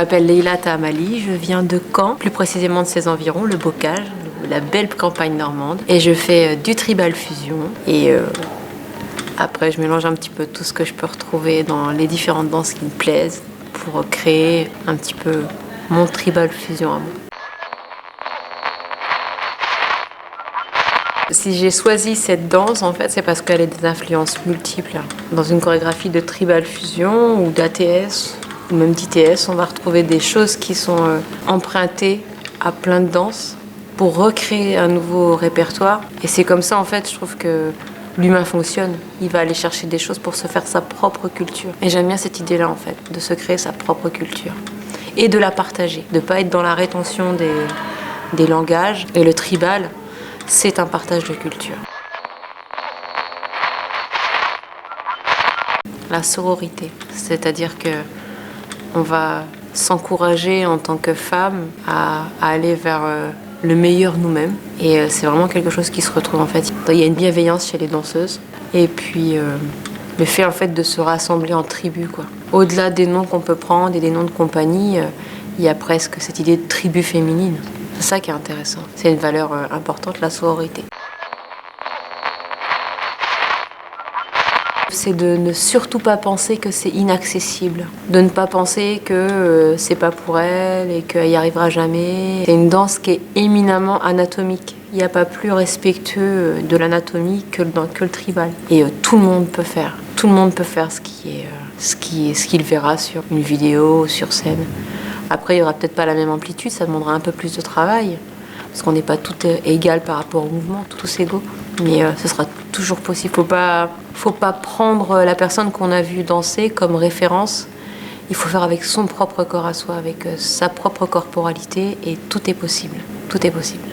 m'appelle Leila Tahamali, je viens de Caen, plus précisément de ses environs, le Bocage, la belle campagne normande. Et je fais du tribal fusion. Et après, je mélange un petit peu tout ce que je peux retrouver dans les différentes danses qui me plaisent pour créer un petit peu mon tribal fusion à moi. Si j'ai choisi cette danse, en fait, c'est parce qu'elle a des influences multiples. Dans une chorégraphie de tribal fusion ou d'ATS, ou même d'ITS, on va retrouver des choses qui sont empruntées à plein de danses pour recréer un nouveau répertoire. Et c'est comme ça, en fait, je trouve que l'humain fonctionne. Il va aller chercher des choses pour se faire sa propre culture. Et j'aime bien cette idée-là, en fait, de se créer sa propre culture. Et de la partager, de ne pas être dans la rétention des langages. Et le tribal, c'est un partage de culture. La sororité, c'est-à-dire que on va s'encourager en tant que femme à aller vers le meilleur nous-mêmes. Et c'est vraiment quelque chose qui se retrouve en fait. Il y a une bienveillance chez les danseuses. Et puis le fait en fait de se rassembler en tribu, quoi. Au-delà des noms qu'on peut prendre et des noms de compagnie, il y a presque cette idée de tribu féminine. C'est ça qui est intéressant. C'est une valeur importante, la sororité. C'est de ne surtout pas penser que c'est inaccessible. De ne pas penser que c'est pas pour elle et qu'elle n'y arrivera jamais. C'est une danse qui est éminemment anatomique. Il n'y a pas plus respectueux de l'anatomie que le tribal. Et tout le monde peut faire. Tout le monde peut faire ce qu'il verra sur une vidéo, sur scène. Après, il n'y aura peut-être pas la même amplitude, ça demandera un peu plus de travail, parce qu'on n'est pas tout égal par rapport au mouvement, tous égaux. Mais ce sera toujours possible. Faut pas prendre la personne qu'on a vue danser comme référence. Il faut faire avec son propre corps à soi, avec sa propre corporalité, et tout est possible. Tout est possible.